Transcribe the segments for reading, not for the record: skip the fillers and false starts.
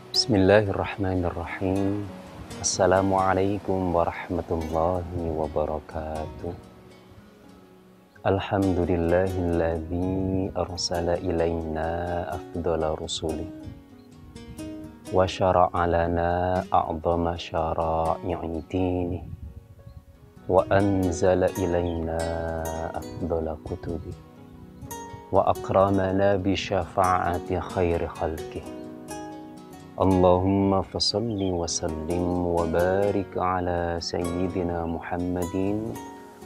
Bismillahirrahmanirrahim. Assalamualaikum warahmatullahi wabarakatuh. Alhamdulillahilladzi arsala ilaina afdhala rusuli wa syara'a lana a'dhama syara'i'i dini wa anzala ilaina afdhala kutubi wa akramana bi syafa'ati khairi khalqih. Allahumma fasalli wa sallim wa barik ala sayyidina Muhammadin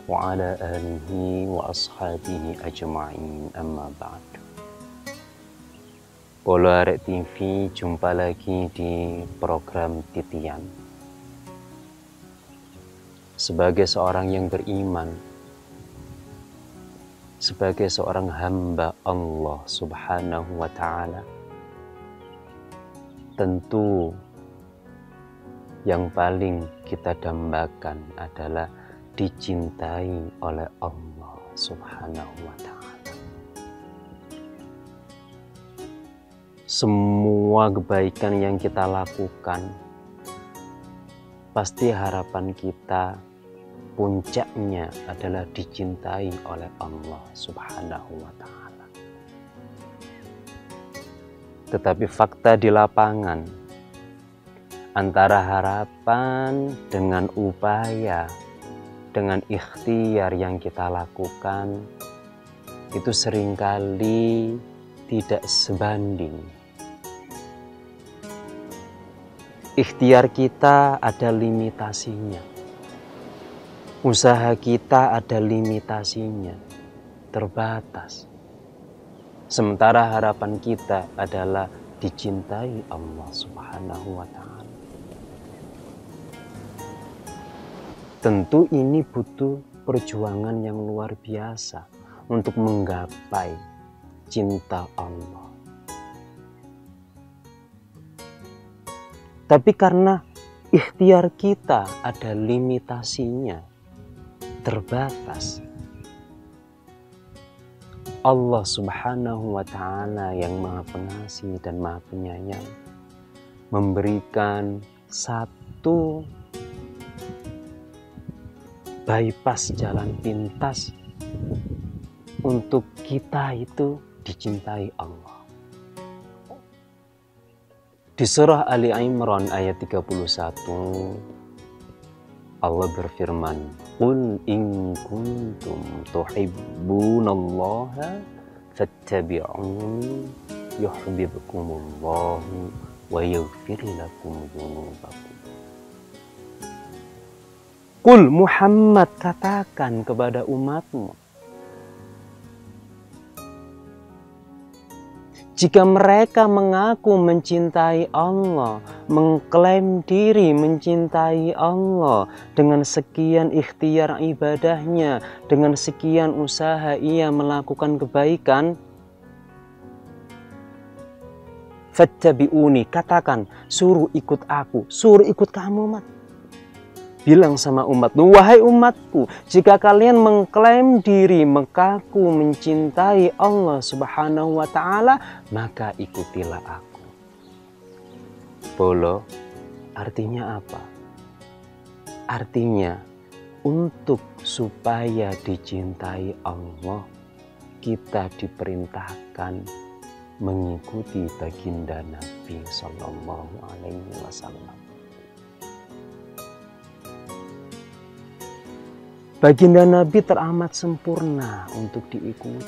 wa ala alihi wa ashabihi ajma'in, amma ba'd. Polo Arek TV, jumpa lagi di program Titian. Sebagai seorang yang beriman, sebagai seorang hamba Allah Subhanahu wa ta'ala, tentu yang paling kita dambakan adalah dicintai oleh Allah Subhanahu wa ta'ala. Semua kebaikan yang kita lakukan, pasti harapan kita puncaknya adalah dicintai oleh Allah Subhanahu wa ta'ala. Tetapi fakta di lapangan, antara harapan dengan upaya, dengan ikhtiar yang kita lakukan, itu seringkali tidak sebanding. Ikhtiar kita ada limitasinya. Usaha kita ada limitasinya, terbatas. Sementara harapan kita adalah dicintai Allah Subhanahu wa ta'ala. Tentu ini butuh perjuangan yang luar biasa untuk menggapai cinta Allah. Tapi karena ikhtiar kita ada limitasinya, terbatas, Allah Subhanahu wa ta'ala yang Maha Pengasih dan Maha Penyayang memberikan satu bypass, jalan pintas untuk kita itu dicintai Allah. Di surah Ali Imran ayat 31, Allah berfirman, "Qul in kuntum tuhibbunallaha fattabi'uni yuhibbukumullahu wa yaghfir lakum dzunubakum." Qul, Muhammad, katakan kepada umatmu, jika mereka mengaku mencintai Allah, mengklaim diri mencintai Allah, dengan sekian ikhtiar ibadahnya, dengan sekian usaha ia melakukan kebaikan, fattabi'uni, katakan, suruh ikut aku, suruh ikut kamu, umat. Bilang sama umat, wahai umatku, jika kalian mengklaim diri, mengaku mencintai Allah Subhanahu wa ta'ala, maka ikutilah aku. Polo, artinya apa? Artinya, untuk supaya dicintai Allah, kita diperintahkan mengikuti baginda Nabi Sallallahu Alaihi Wasallam. Baginda Nabi teramat sempurna untuk diikuti.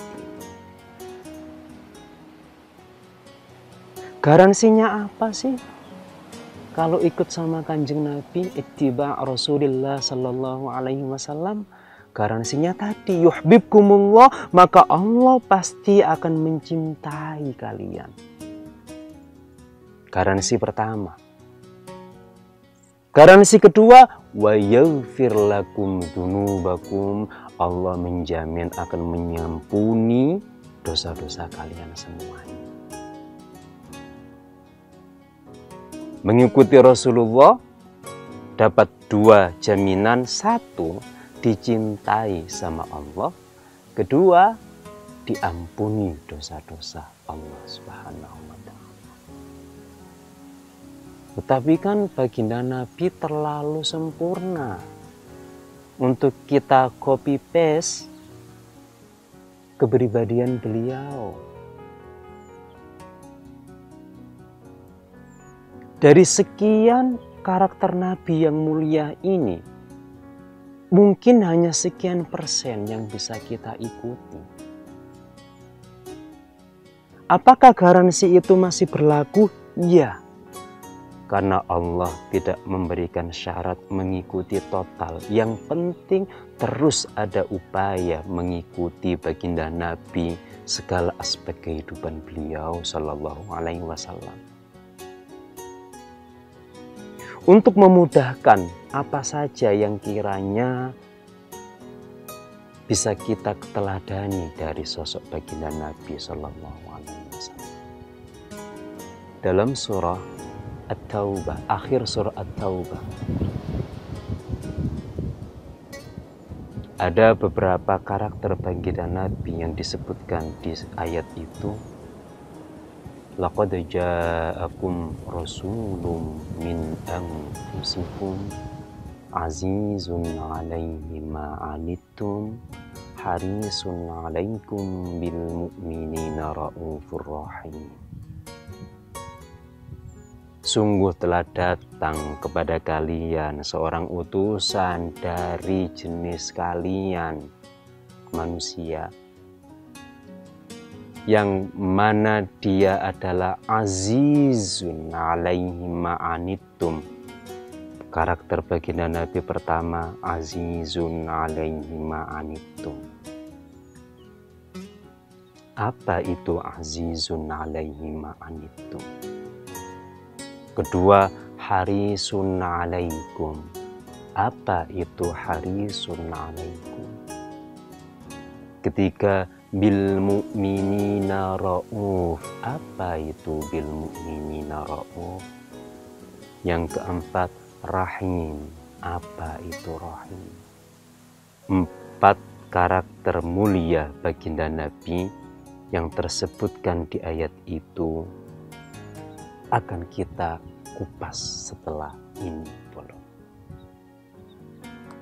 Garansinya apa sih? Kalau ikut sama Kanjeng Nabi, ittiba' Rasulillah Sallallahu Alaihi Wasallam, garansinya tadi, yuhibbukumullah, maka Allah pasti akan mencintai kalian. Garansi pertama. Garansi kedua, wa yaghfir lakum dzunubakum, Allah menjamin akan mengampuni dosa-dosa kalian semuanya. Mengikuti Rasulullah dapat dua jaminan. Satu, dicintai sama Allah. Kedua, diampuni dosa-dosa Allah Subhanahu wa ta'ala. Tetapi kan baginda Nabi terlalu sempurna untuk kita copy paste kepribadian beliau. Dari sekian karakter Nabi yang mulia ini, mungkin hanya sekian persen yang bisa kita ikuti. Apakah garansi itu masih berlaku? Ya. Karena Allah tidak memberikan syarat mengikuti total. Yang penting terus ada upaya mengikuti baginda Nabi segala aspek kehidupan beliau Shallallahu Alaihi Wasallam. Untuk memudahkan apa saja yang kiranya bisa kita teladani dari sosok baginda Nabi Shallallahu Alaihi Wasallam. Dalam surah At-Taubah, akhir surah At-Taubah, ada beberapa karakter baginda Nabi yang disebutkan di ayat itu. Laqad ja'akum rasulun min anfusikum azizun 'alaihi ma 'anittum harisun 'alaikum bil mu'minina raufur rahim. Sungguh telah datang kepada kalian seorang utusan dari jenis kalian, manusia, yang mana dia adalah azizun alaihi ma'anittum. Karakter baginda Nabi pertama, azizun alaihi ma'anittum. Apa itu azizun alaihi ma'anittum? Kedua, harisun alaikum. Apa itu harisun alaikum? Ketiga, bil mu'minina rauf. Apa itu bil mu'minina rauf? Yang keempat, rahim. Apa itu rahim? 4 karakter mulia baginda Nabi yang tersebutkan di ayat itu akan kita kupas setelah ini dulu.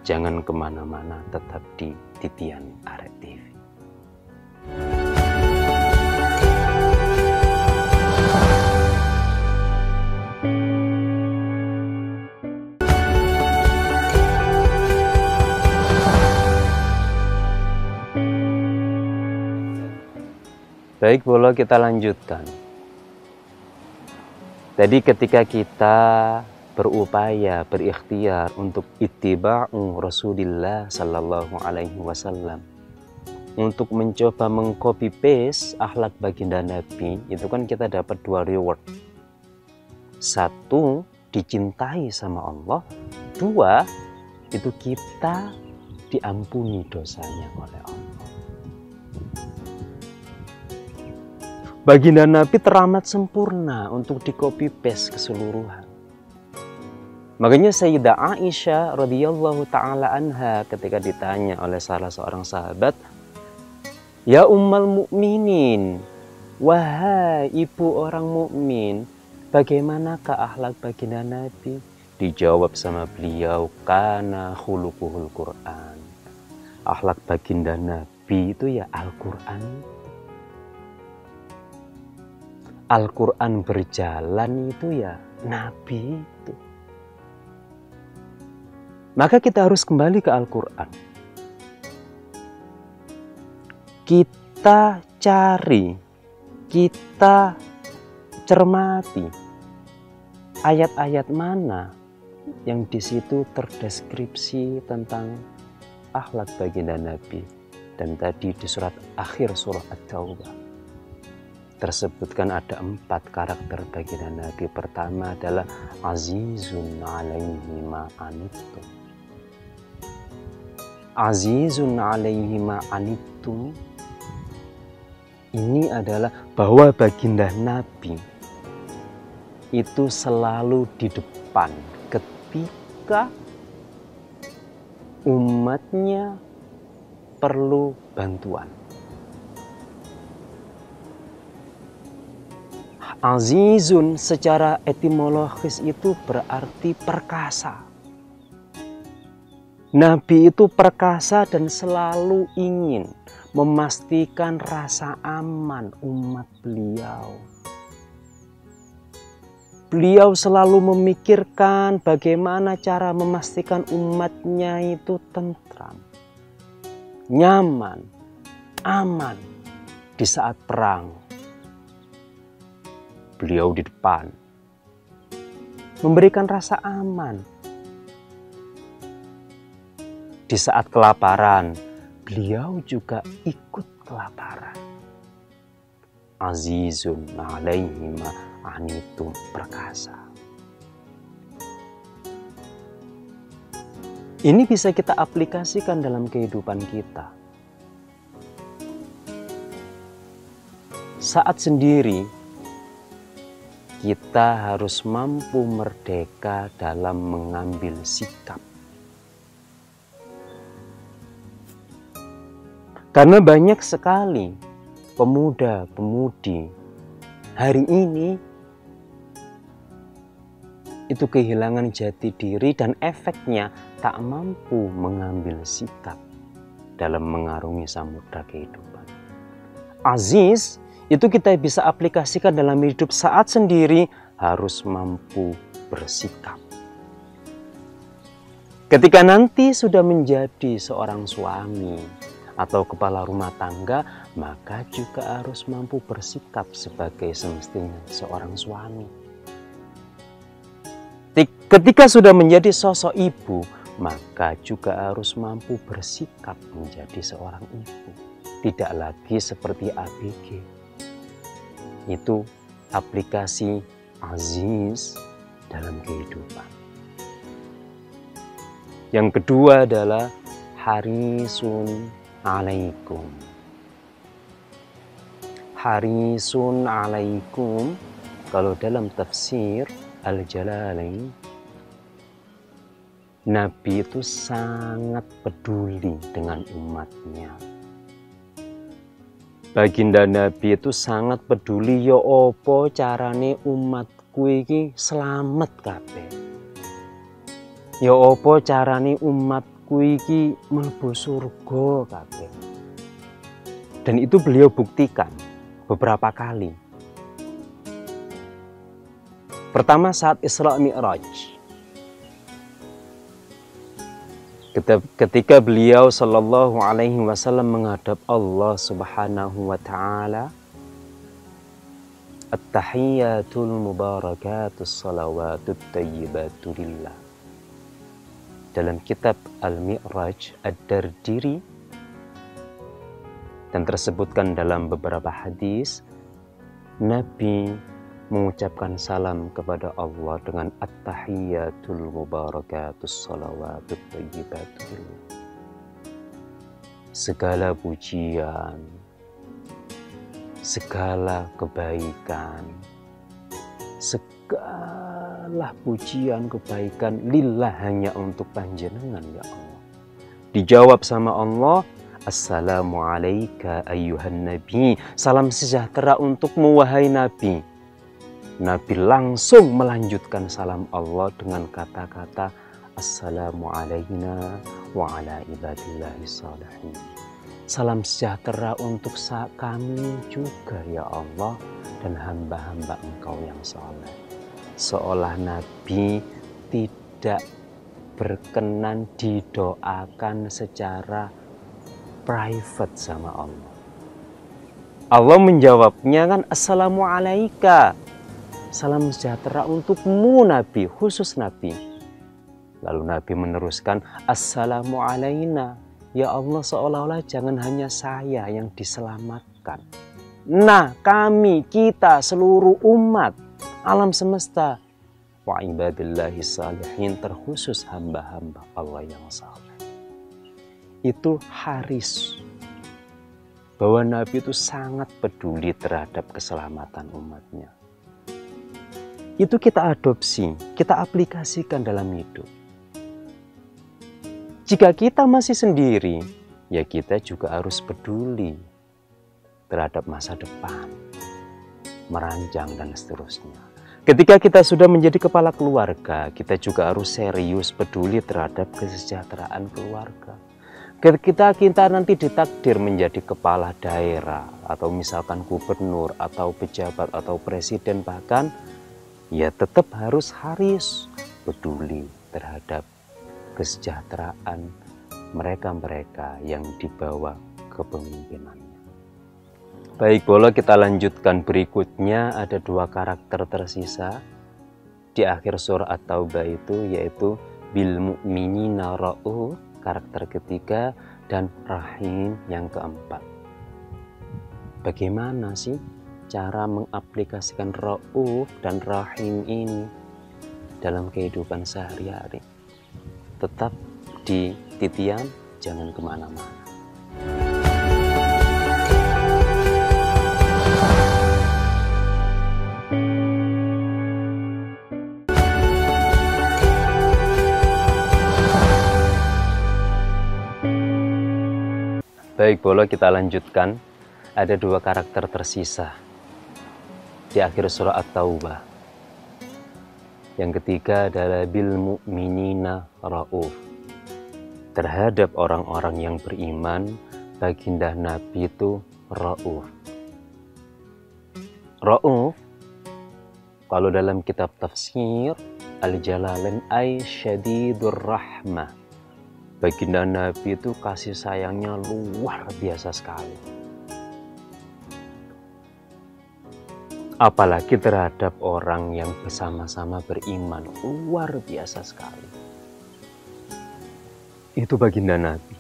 Jangan kemana-mana, tetap di Titian Arek TV. Baik, boleh kita lanjutkan. Jadi ketika kita berupaya, berikhtiar untuk ittiba'u Rasulillah Sallallahu Alaihi Wasallam, untuk mencoba mengcopy paste akhlak baginda Nabi, itu kan kita dapat 2 reward. 1, dicintai sama Allah. 2, itu kita diampuni dosanya oleh Allah. Baginda Nabi teramat sempurna untuk di copy paste keseluruhan. Makanya Sayyidah Aisyah radhiyallahu taala anha ketika ditanya oleh salah seorang sahabat, "Ya Ummul Mukminin, wahai ibu orang mukmin, bagaimanakah akhlak baginda Nabi?" Dijawab sama beliau, "Kana khuluquhul Quran." Akhlak baginda Nabi itu ya Al-Quran. Al-Quran berjalan itu ya Nabi itu. Maka kita harus kembali ke Al-Quran. Kita cari, kita cermati ayat-ayat mana yang di situ terdeskripsi tentang akhlak baginda Nabi. Dan tadi di surat akhir surah At-Taubah tersebutkan ada 4 karakter baginda Nabi. Pertama adalah azizun alaihi ma'anittum. Azizun alaihi ma'anittum ini adalah bahwa baginda Nabi itu selalu di depan ketika umatnya perlu bantuan. Azizun secara etimologis itu berarti perkasa. Nabi itu perkasa dan selalu ingin memastikan rasa aman umat beliau. Beliau selalu memikirkan bagaimana cara memastikan umatnya itu tentram, nyaman, aman di saat perang. Beliau di depan, memberikan rasa aman. Di saat kelaparan, beliau juga ikut kelaparan. Azizun alaihi ma anitum, perkasa. Ini bisa kita aplikasikan dalam kehidupan kita. Saat sendiri, kita harus mampu merdeka dalam mengambil sikap. Karena banyak sekali pemuda-pemudi hari ini itu kehilangan jati diri dan efeknya tak mampu mengambil sikap dalam mengarungi samudra kehidupan. Aziz itu kita bisa aplikasikan dalam hidup saat sendiri, harus mampu bersikap. Ketika nanti sudah menjadi seorang suami atau kepala rumah tangga, maka juga harus mampu bersikap sebagai semestinya seorang suami. Ketika sudah menjadi sosok ibu, maka juga harus mampu bersikap menjadi seorang ibu. Tidak lagi seperti ABG. Itu aplikasi aziz dalam kehidupan. Yang kedua adalah harisun alaikum. Harisun alaikum, kalau dalam tafsir Al-Jalalain, Nabi itu sangat peduli dengan umatnya. Baginda Nabi itu sangat peduli, ya opo carane umatku iki selamat kabeh. Ya opo carane umatku iki mlebu surga kabeh. Dan itu beliau buktikan beberapa kali. Pertama saat Isra Mi'raj. Ketika beliau sallallahu alaihi wasallam menghadap Allah Subhanahu wa taala, at-tahiyyatul mubarakatus salawatut thayyibatu lillah. Dalam kitab Al-Mi'raj Ad-Dardiri, dan tersebutkan dalam beberapa hadis, Nabi mengucapkan salam kepada Allah dengan at-tahiyyatul mubarakatus salawatut thayyibatu. Segala pujian, segala kebaikan, segala pujian kebaikan lillah, hanya untuk panjenengan ya Allah. Dijawab sama Allah, assalamu alayka ayyuhan nabi, salam sejahtera untukmu wahai Nabi. Nabi langsung melanjutkan salam Allah dengan kata-kata assalamu alayna wa ala ibadillahi shalihin. Salam sejahtera untuk kami juga ya Allah dan hamba-hamba Engkau yang saleh. Seolah Nabi tidak berkenan didoakan secara private sama Allah. Allah menjawabnya kan assalamu alayka, salam sejahtera untukmu Nabi, khusus Nabi. Lalu Nabi meneruskan, assalamu alayna, ya Allah, seolah-olah jangan hanya saya yang diselamatkan. Nah, kami, kita, seluruh umat, alam semesta, wa ibadillahi salihin, terkhusus hamba-hamba Allah yang saleh. Itu haris, bahwa Nabi itu sangat peduli terhadap keselamatan umatnya. Itu kita adopsi, kita aplikasikan dalam hidup. Jika kita masih sendiri, ya kita juga harus peduli terhadap masa depan. merancang, dan seterusnya. Ketika kita sudah menjadi kepala keluarga, kita juga harus serius peduli terhadap kesejahteraan keluarga. Ketika kita nanti ditakdir menjadi kepala daerah, atau misalkan gubernur, atau pejabat, atau presiden bahkan, ya tetap harus peduli terhadap kesejahteraan mereka-mereka yang dibawa kepemimpinannya. Baik, boleh kita lanjutkan. Berikutnya ada 2 karakter tersisa di akhir surah At-Taubah itu, yaitu bil mu'minina ra'uf, karakter ketiga, dan rahim yang keempat. Bagaimana sih cara mengaplikasikan ra'uf dan rahim ini dalam kehidupan sehari-hari? Tetap di Titian, jangan kemana-mana. Baik, boleh kita lanjutkan. Ada 2 karakter tersisa di akhir surah At-Taubah. Yang ketiga adalah bil mu'minina ra'uf. Terhadap orang-orang yang beriman, baginda Nabi itu ra'uf. Ra'uf, kalau dalam kitab tafsir Al-Jalalain, ay syadidur rahmah. Baginda Nabi itu kasih sayangnya luar biasa sekali. Apalagi terhadap orang yang bersama-sama beriman, luar biasa sekali. Itu baginda Nabi.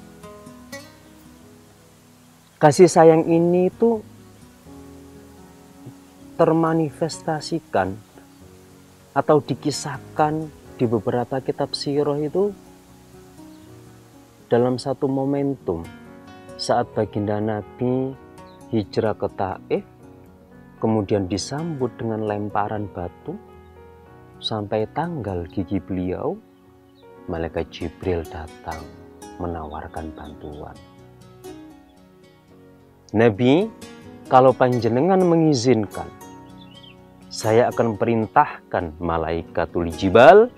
Kasih sayang ini itu termanifestasikan atau dikisahkan di beberapa kitab sirah itu dalam satu momentum saat baginda Nabi hijrah ke Taif, kemudian disambut dengan lemparan batu sampai tanggal gigi beliau, malaikat Jibril datang menawarkan bantuan. Nabi, kalau panjenengan mengizinkan, saya akan perintahkan malaikatul jibal,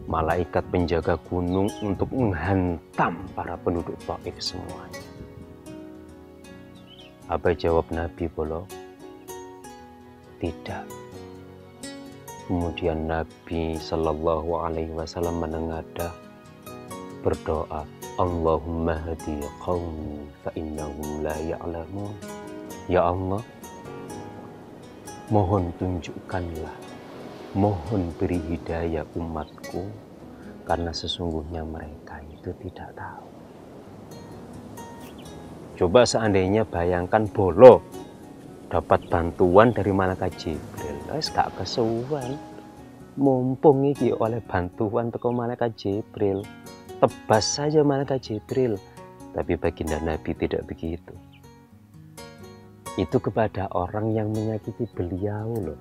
malaikat penjaga gunung, untuk menghantam para penduduk Taif semuanya. Apa jawab Nabi Bolo? Tidak. Kemudian Nabi Shallallahu Alaihi Wasallam menengadah berdoa, Allahumma hadi qaumi fa innahum la ya'lamun. Ya Allah, mohon tunjukkanlah, mohon beri hidayah umatku, karena sesungguhnya mereka itu tidak tahu. Coba seandainya bayangkan Bolo dapat bantuan dari malaikat Jibril, gak kesuwen. Mumpung iki oleh bantuan teko malaikat Jibril, tebas saja malaikat Jibril. Tapi baginda Nabi tidak begitu. Itu kepada orang yang menyakiti beliau loh.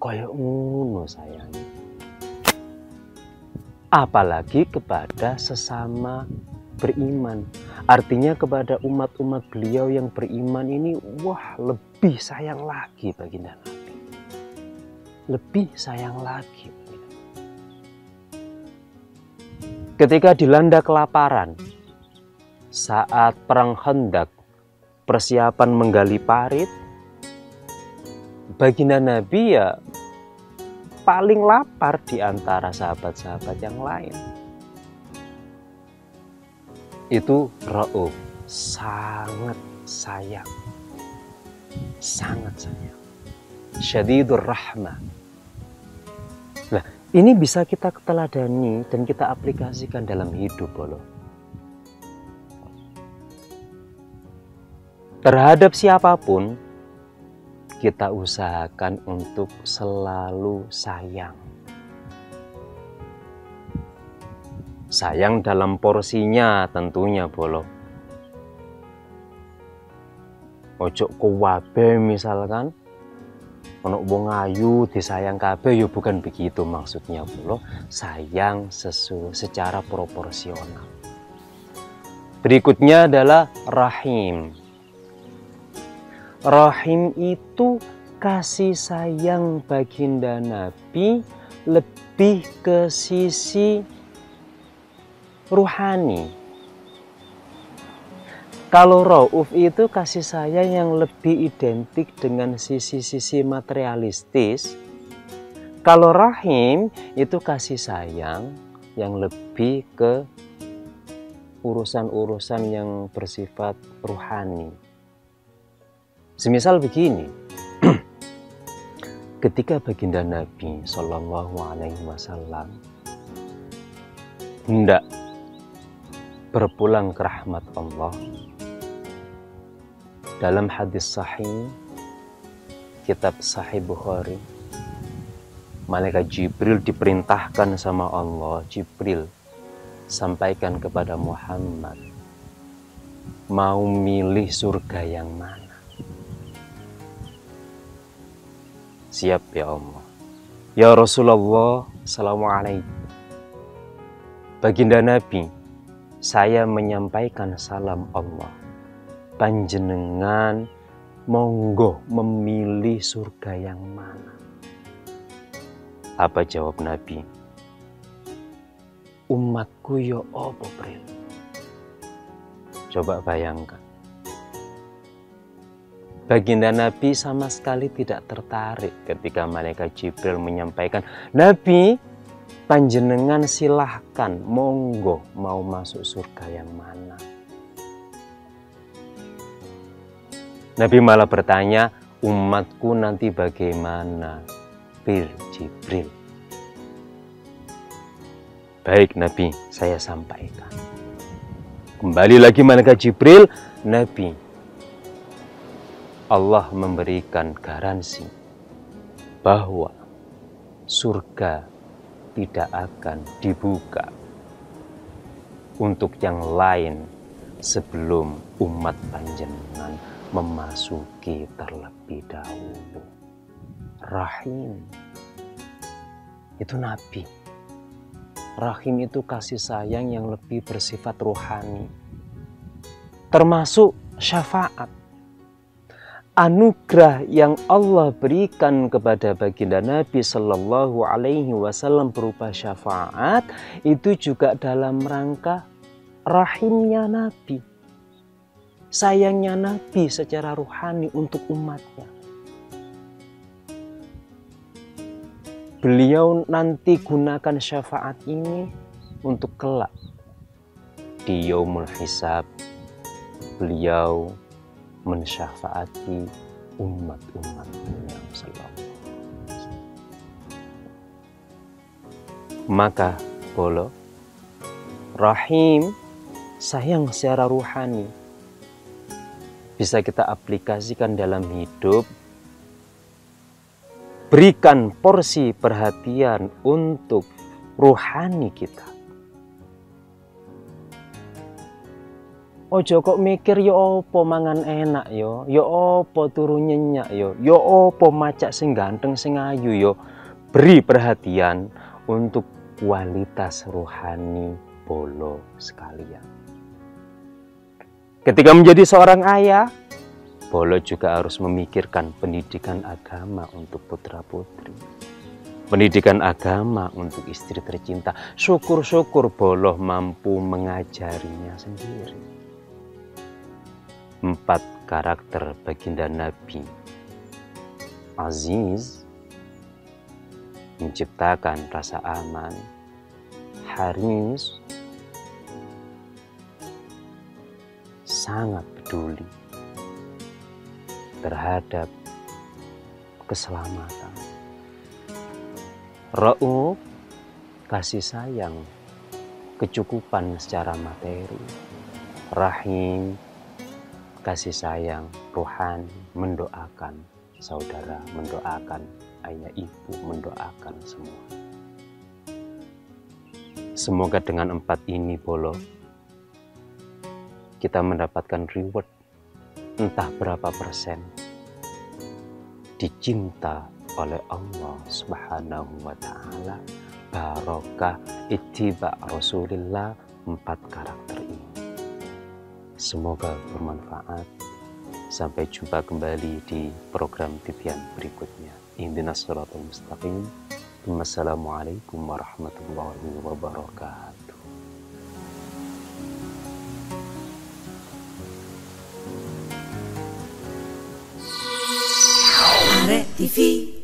Kayak ngono sayang. Apalagi kepada sesama beriman. Artinya kepada umat-umat beliau yang beriman ini, wah, lebih sayang lagi baginda Nabi. Lebih sayang lagi. Ketika dilanda kelaparan, saat perang Khandaq, persiapan menggali parit, baginda Nabi ya paling lapar di antara sahabat-sahabat yang lain. Itu Ra'uf, sangat sayang, sangat sayang, syadidur rahmah. Nah, ini bisa kita teladani dan kita aplikasikan dalam hidup Bolo. Terhadap siapapun, kita usahakan untuk selalu sayang. Sayang dalam porsinya tentunya Bolo. Ojo kuwabe misalkan, ono wong ayu disayang kabeh, ya bukan begitu maksudnya Bolo. Sayang secara proporsional. Berikutnya adalah rahim. Rahim itu kasih sayang baginda Nabi lebih ke sisi ruhani. Kalau Rauf itu kasih sayang yang lebih identik dengan sisi-sisi materialistis. Kalau Rahim itu kasih sayang yang lebih ke urusan-urusan yang bersifat ruhani. Semisal begini, ketika baginda Nabi Shallallahu Alaihi Wasallam hendak berpulang ke rahmat Allah, dalam hadis sahih kitab Sahih Bukhari, malaikat Jibril diperintahkan sama Allah, Jibril sampaikan kepada Muhammad, mau milih surga yang mana? Siap ya Allah. Ya Rasulullah, Assalamualaikum. Baginda Nabi, saya menyampaikan salam Allah. Panjenengan monggo memilih surga yang mana? Apa jawab Nabi? Umatku yo opo Bril? Coba bayangkan. Baginda Nabi sama sekali tidak tertarik ketika malaikat Jibril menyampaikan, Nabi, panjenengan silahkan, monggo mau masuk surga yang mana? Nabi malah bertanya, umatku nanti bagaimana? Jibril. Baik Nabi, saya sampaikan. Kembali lagi malaikat Jibril, Nabi, Allah memberikan garansi bahwa surga tidak akan dibuka untuk yang lain sebelum umat panjenengan memasuki terlebih dahulu. Rahim itu Nabi. Rahim itu kasih sayang yang lebih bersifat rohani, termasuk syafaat. Anugerah yang Allah berikan kepada baginda Nabi Shallallahu Alaihi Wasallam berupa syafaat itu juga dalam rangka rahimnya Nabi, sayangnya Nabi secara ruhani untuk umatnya. Beliau nanti gunakan syafaat ini untuk kelak di yaumul hisab. Beliau mensyafaati umat-umatnya sallallahu. Maka bolo rahim, sayang secara ruhani, bisa kita aplikasikan dalam hidup. Berikan porsi perhatian untuk ruhani kita. Ojo kok mikir yo opo mangan enak yo opo turu nyenyak yo opo macak sing ganteng sing ayu yo. Beri perhatian untuk kualitas ruhani bolo sekalian. Ketika menjadi seorang ayah, bolo juga harus memikirkan pendidikan agama untuk putra-putri. Pendidikan agama untuk istri tercinta. Syukur-syukur bolo mampu mengajarinya sendiri. 4 karakter baginda Nabi. Aziz, menciptakan rasa aman. Haris, sangat peduli terhadap keselamatan. Rauf, kasih sayang, kecukupan secara materi. Rahim, kasih sayang, rohani, mendoakan saudara, mendoakan ayah ibu, mendoakan semua. Semoga dengan 4 ini bolo, kita mendapatkan reward entah berapa persen, dicinta oleh Allah Subhanahu wa Ta'ala, barokah ittiba Rasulillah, 4 karakter ini. Semoga bermanfaat. Sampai jumpa kembali di program titian berikutnya. Ihdinas shiratal mustaqim. Wassalamualaikum warahmatullahi wabarakatuh. Arek TV